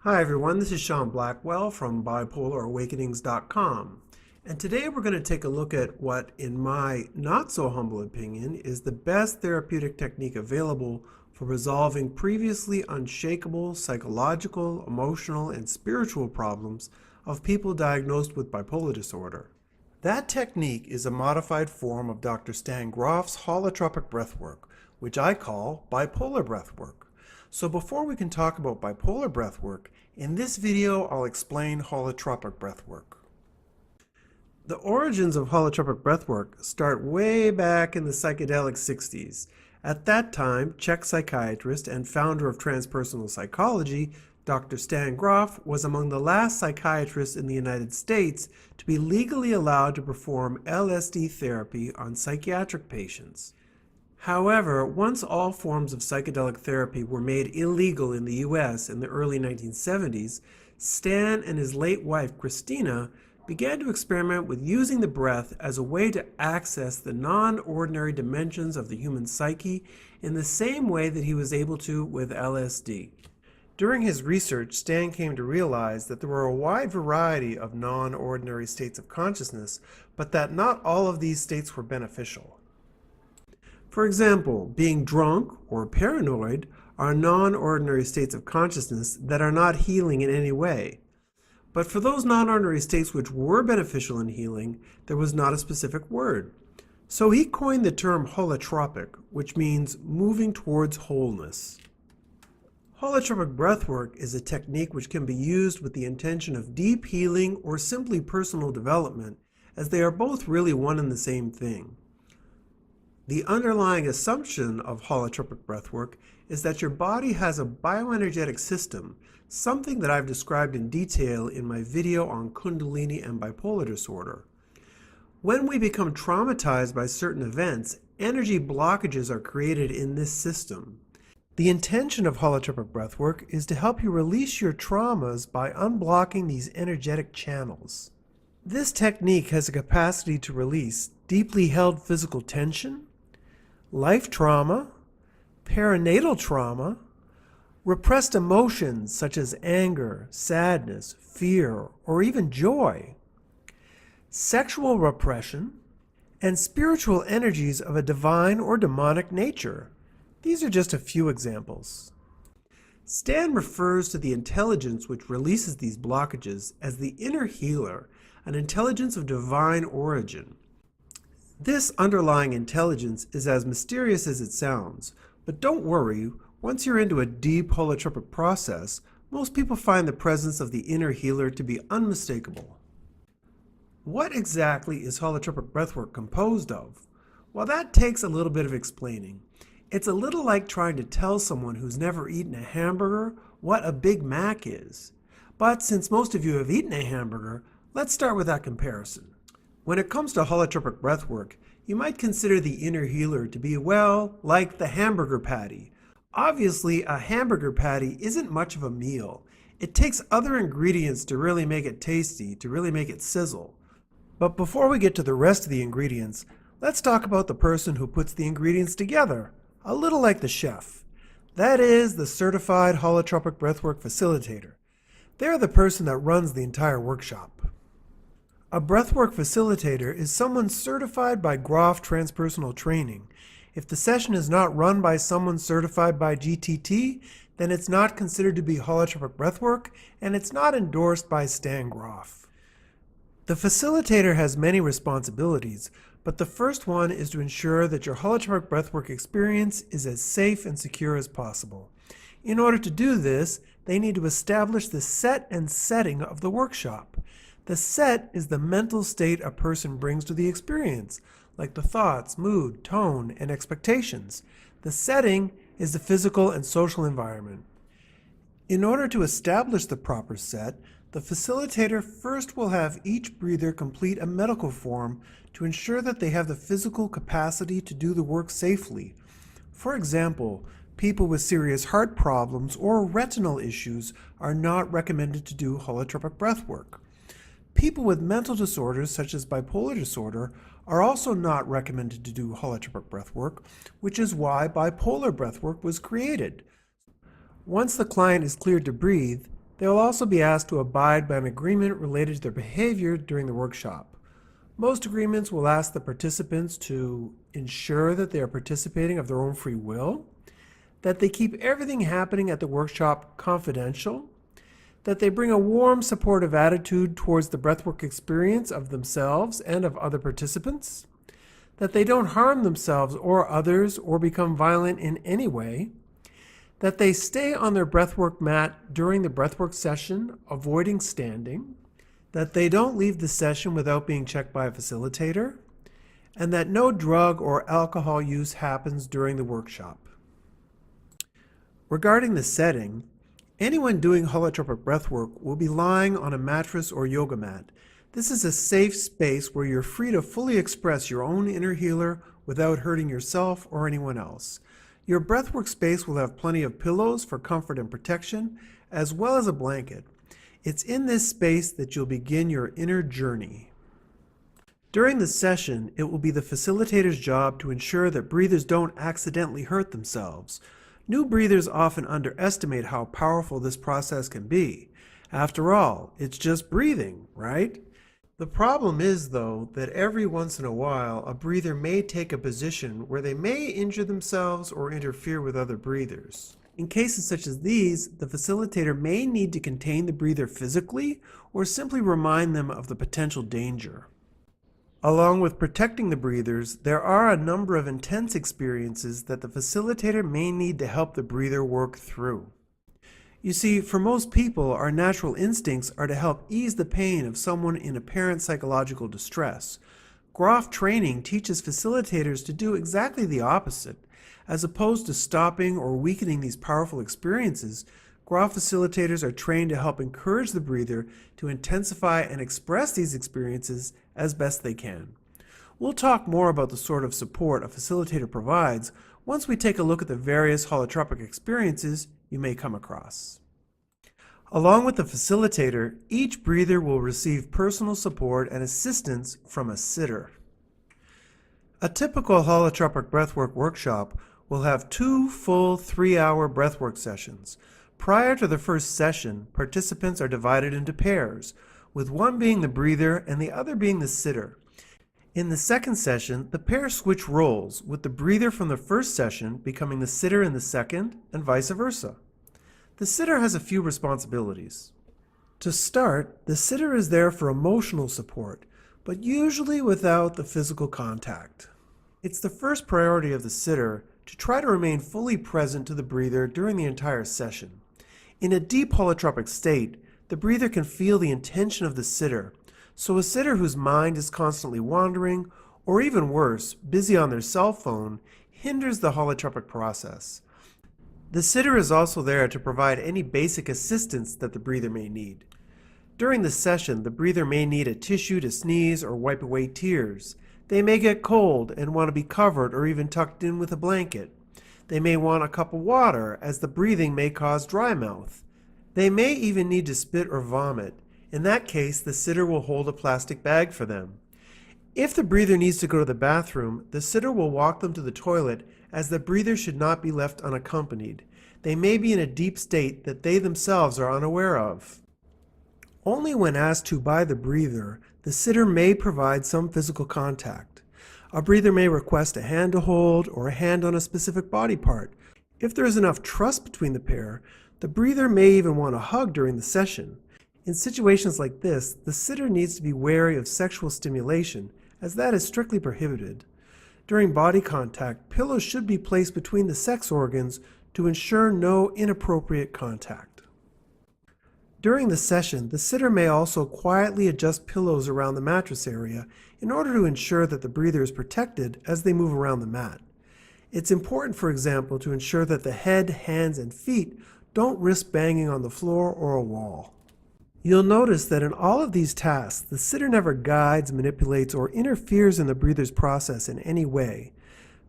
Hi everyone, this is Sean Blackwell from BipolarAwakenings.com. And today we're going to take a look at what, in my not so humble opinion, is the best therapeutic technique available for resolving previously unshakable psychological, emotional, and spiritual problems of people diagnosed with bipolar disorder. That technique is a modified form of Dr. Stan Grof's holotropic breathwork, which I call bipolar breathwork. So before we can talk about bipolar breathwork, in this video I'll explain holotropic breathwork. The origins of holotropic breathwork start way back in the psychedelic 60s. At that time, Czech psychiatrist and founder of transpersonal psychology, Dr. Stan Grof was among the last psychiatrists in the United States to be legally allowed to perform LSD therapy on psychiatric patients. However, once all forms of psychedelic therapy were made illegal in the US in the early 1970s, Stan and his late wife, Christina, began to experiment with using the breath as a way to access the non-ordinary dimensions of the human psyche in the same way that he was able to with LSD. During his research, Stan came to realize that there were a wide variety of non-ordinary states of consciousness, but that not all of these states were beneficial. For example, being drunk or paranoid are non-ordinary states of consciousness that are not healing in any way. But for those non-ordinary states which were beneficial in healing, there was not a specific word. So he coined the term holotropic, which means moving towards wholeness. Holotropic breathwork is a technique which can be used with the intention of deep healing or simply personal development, as they are both really one and the same thing. The underlying assumption of holotropic breathwork is that your body has a bioenergetic system, something that I've described in detail in my video on Kundalini and bipolar disorder. When we become traumatized by certain events, energy blockages are created in this system. The intention of holotropic breathwork is to help you release your traumas by unblocking these energetic channels. This technique has a capacity to release deeply held physical tension, life trauma, perinatal trauma, repressed emotions such as anger, sadness, fear, or even joy, sexual repression, and spiritual energies of a divine or demonic nature. These are just a few examples. Stan refers to the intelligence which releases these blockages as the inner healer, an intelligence of divine origin. This underlying intelligence is as mysterious as it sounds, but don't worry, once you're into a deep holotropic process, most people find the presence of the inner healer to be unmistakable. What exactly is holotropic breathwork composed of? Well, that takes a little bit of explaining. It's a little like trying to tell someone who's never eaten a hamburger what a Big Mac is. But since most of you have eaten a hamburger, let's start with that comparison. When it comes to holotropic breathwork, you might consider the inner healer to be, well, like the hamburger patty. Obviously, a hamburger patty isn't much of a meal. It takes other ingredients to really make it tasty, to really make it sizzle. But before we get to the rest of the ingredients, let's talk about the person who puts the ingredients together, a little like the chef. That is the certified holotropic breathwork facilitator. They're the person that runs the entire workshop. A breathwork facilitator is someone certified by Grof Transpersonal Training. If the session is not run by someone certified by GTT, then it's not considered to be holotropic breathwork, and it's not endorsed by Stan Grof. The facilitator has many responsibilities, but the first one is to ensure that your holotropic breathwork experience is as safe and secure as possible. In order to do this, they need to establish the set and setting of the workshop. The set is the mental state a person brings to the experience, like the thoughts, mood, tone, and expectations. The setting is the physical and social environment. In order to establish the proper set, the facilitator first will have each breather complete a medical form to ensure that they have the physical capacity to do the work safely. For example, people with serious heart problems or retinal issues are not recommended to do holotropic breathwork. People with mental disorders such as bipolar disorder are also not recommended to do holotropic breathwork, which is why bipolar breathwork was created. Once the client is cleared to breathe, They will also be asked to abide by an agreement related to their behavior during the workshop. Most agreements will ask the participants to ensure that they are participating of their own free will, that they keep everything happening at the workshop confidential, that they bring a warm, supportive attitude towards the breathwork experience of themselves and of other participants, that they don't harm themselves or others or become violent in any way, that they stay on their breathwork mat during the breathwork session, avoiding standing, that they don't leave the session without being checked by a facilitator, and that no drug or alcohol use happens during the workshop. Regarding the setting, anyone doing holotropic breathwork will be lying on a mattress or yoga mat. This is a safe space where you're free to fully express your own inner healer without hurting yourself or anyone else. Your breathwork space will have plenty of pillows for comfort and protection, as well as a blanket. It's in this space that you'll begin your inner journey. During the session, it will be the facilitator's job to ensure that breathers don't accidentally hurt themselves. New breathers often underestimate how powerful this process can be. After all, it's just breathing, right? The problem is, though, that every once in a while, a breather may take a position where they may injure themselves or interfere with other breathers. In cases such as these, the facilitator may need to contain the breather physically or simply remind them of the potential danger. Along with protecting the breathers, there are a number of intense experiences that the facilitator may need to help the breather work through. You see, for most people, our natural instincts are to help ease the pain of someone in apparent psychological distress. Groff training teaches facilitators to do exactly the opposite. As opposed to stopping or weakening these powerful experiences, Groff facilitators are trained to help encourage the breather to intensify and express these experiences as best they can. We'll talk more about the sort of support a facilitator provides once we take a look at the various holotropic experiences you may come across. Along with the facilitator, each breather will receive personal support and assistance from a sitter. A typical holotropic breathwork workshop will have 2 full 3-hour breathwork sessions. Prior to the first session, participants are divided into pairs, with one being the breather and the other being the sitter. In the second session, the pairs switch roles, with the breather from the first session becoming the sitter in the second, and vice versa. The sitter has a few responsibilities. To start, the sitter is there for emotional support, but usually without the physical contact. It's the first priority of the sitter to try to remain fully present to the breather during the entire session. In a deep holotropic state, the breather can feel the intention of the sitter, so a sitter whose mind is constantly wandering, or even worse, busy on their cell phone, hinders the holotropic process. The sitter is also there to provide any basic assistance that the breather may need. During the session, the breather may need a tissue to sneeze or wipe away tears. They may get cold and want to be covered or even tucked in with a blanket. They may want a cup of water, as the breathing may cause dry mouth. They may even need to spit or vomit. In that case, the sitter will hold a plastic bag for them. If the breather needs to go to the bathroom, the sitter will walk them to the toilet, as the breather should not be left unaccompanied. They may be in a deep state that they themselves are unaware of. Only when asked to by the breather, the sitter may provide some physical contact. A breather may request a hand to hold or a hand on a specific body part. If there is enough trust between the pair, the breather may even want a hug during the session. In situations like this, the sitter needs to be wary of sexual stimulation, as that is strictly prohibited. During body contact, pillows should be placed between the sex organs to ensure no inappropriate contact. During the session, the sitter may also quietly adjust pillows around the mattress area in order to ensure that the breather is protected as they move around the mat. It's important, for example, to ensure that the head, hands, and feet don't risk banging on the floor or a wall. You'll notice that in all of these tasks, the sitter never guides, manipulates, or interferes in the breather's process in any way.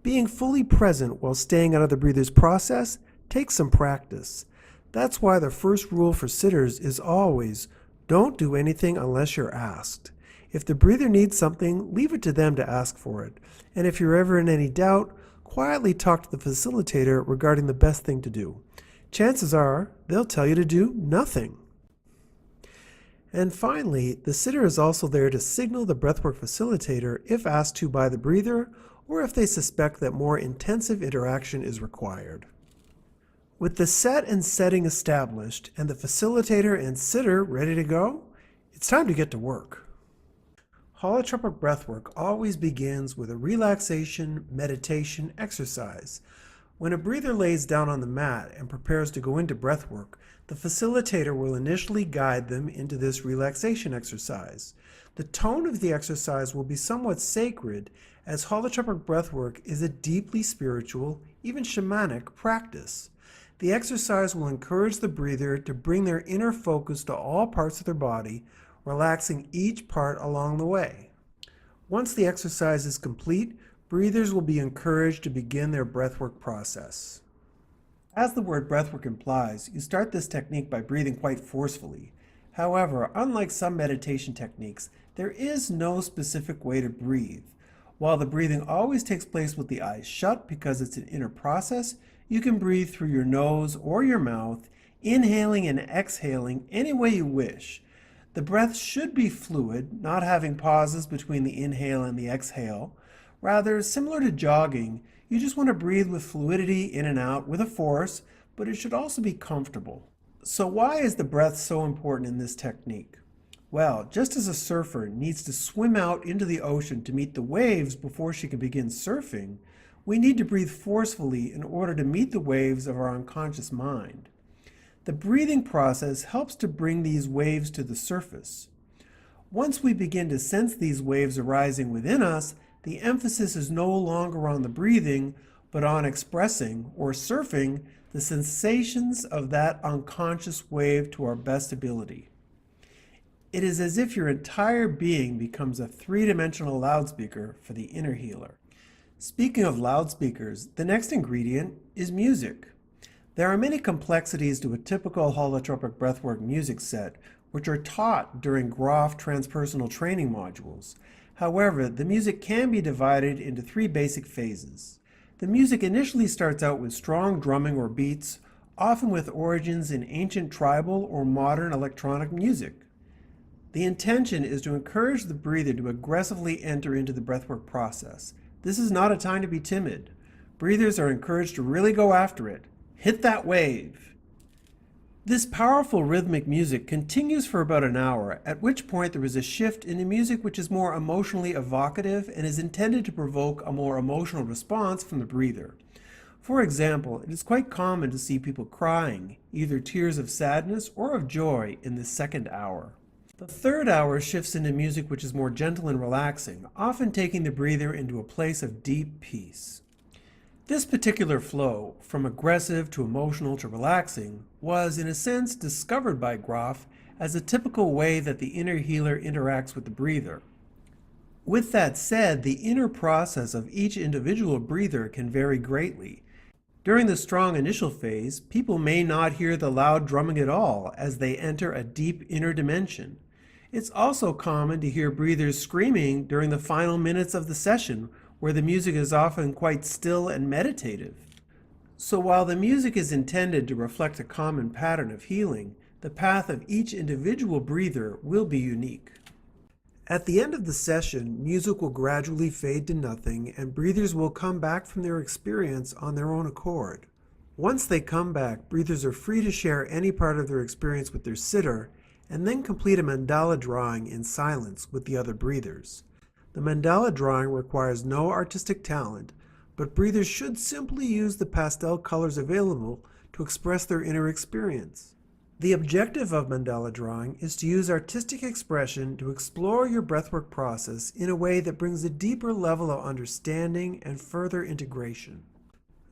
Being fully present while staying out of the breather's process takes some practice. That's why the first rule for sitters is always, don't do anything unless you're asked. If the breather needs something, leave it to them to ask for it. And if you're ever in any doubt, quietly talk to the facilitator regarding the best thing to do. Chances are, they'll tell you to do nothing. And finally, the sitter is also there to signal the breathwork facilitator if asked to by the breather or if they suspect that more intensive interaction is required. With the set and setting established and the facilitator and sitter ready to go, it's time to get to work. Holotropic breathwork always begins with a relaxation meditation exercise. When a breather lays down on the mat and prepares to go into breathwork, the facilitator will initially guide them into this relaxation exercise. The tone of the exercise will be somewhat sacred, as holotropic breathwork is a deeply spiritual, even shamanic practice. The exercise will encourage the breather to bring their inner focus to all parts of their body, relaxing each part along the way. Once the exercise is complete, breathers will be encouraged to begin their breathwork process. As the word breathwork implies, you start this technique by breathing quite forcefully. However, unlike some meditation techniques, there is no specific way to breathe. While the breathing always takes place with the eyes shut because it's an inner process, you can breathe through your nose or your mouth, inhaling and exhaling any way you wish. The breath should be fluid, not having pauses between the inhale and the exhale. Rather, similar to jogging, you just want to breathe with fluidity in and out with a force, but it should also be comfortable. So why is the breath so important in this technique? Well, just as a surfer needs to swim out into the ocean to meet the waves before she can begin surfing, we need to breathe forcefully in order to meet the waves of our unconscious mind. The breathing process helps to bring these waves to the surface. Once we begin to sense these waves arising within us, the emphasis is no longer on the breathing, but on expressing or surfing the sensations of that unconscious wave to our best ability. It is as if your entire being becomes a three-dimensional loudspeaker for the inner healer. Speaking of loudspeakers, the next ingredient is music. There are many complexities to a typical holotropic breathwork music set, which are taught during Groff transpersonal training modules. However, the music can be divided into three basic phases. The music initially starts out with strong drumming or beats, often with origins in ancient tribal or modern electronic music. The intention is to encourage the breather to aggressively enter into the breathwork process. This is not a time to be timid. Breathers are encouraged to really go after it. Hit that wave. This powerful rhythmic music continues for about an hour, at which point there is a shift into music which is more emotionally evocative and is intended to provoke a more emotional response from the breather. For example, it is quite common to see people crying, either tears of sadness or of joy, in this second hour. The third hour shifts into music which is more gentle and relaxing, often taking the breather into a place of deep peace. This particular flow, from aggressive to emotional to relaxing, was in a sense discovered by Groff as a typical way that the inner healer interacts with the breather. With that said, the inner process of each individual breather can vary greatly. During the strong initial phase, people may not hear the loud drumming at all as they enter a deep inner dimension. It's also common to hear breathers screaming during the final minutes of the session, where the music is often quite still and meditative. So while the music is intended to reflect a common pattern of healing, the path of each individual breather will be unique. At the end of the session, music will gradually fade to nothing, and breathers will come back from their experience on their own accord. Once they come back, breathers are free to share any part of their experience with their sitter, and then complete a mandala drawing in silence with the other breathers. The mandala drawing requires no artistic talent, but breathers should simply use the pastel colors available to express their inner experience. The objective of mandala drawing is to use artistic expression to explore your breathwork process in a way that brings a deeper level of understanding and further integration.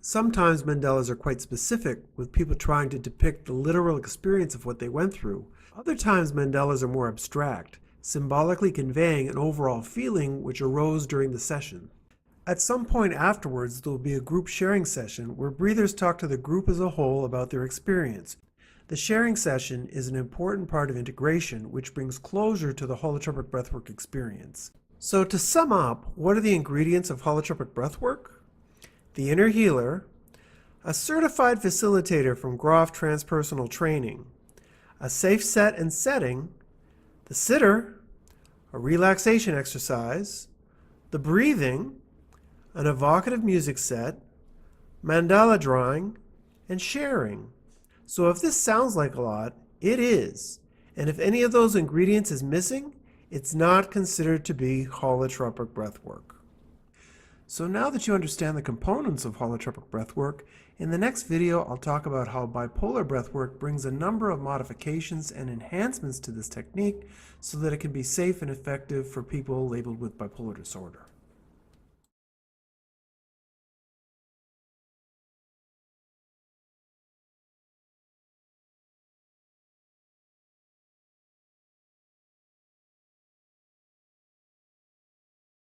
Sometimes mandalas are quite specific, with people trying to depict the literal experience of what they went through. Other times mandalas are more abstract, symbolically conveying an overall feeling which arose during the session. At some point afterwards, there will be a group sharing session where breathers talk to the group as a whole about their experience. The sharing session is an important part of integration, which brings closure to the holotropic breathwork experience. So to sum up, what are the ingredients of holotropic breathwork? The inner healer, a certified facilitator from Groff transpersonal training, a safe set and setting, the sitter, a relaxation exercise, the breathing, an evocative music set, mandala drawing, and sharing. So if this sounds like a lot, it is. And if any of those ingredients is missing, it's not considered to be holotropic breathwork. So now that you understand the components of holotropic breathwork, in the next video I'll talk about how bipolar breathwork brings a number of modifications and enhancements to this technique so that it can be safe and effective for people labeled with bipolar disorder.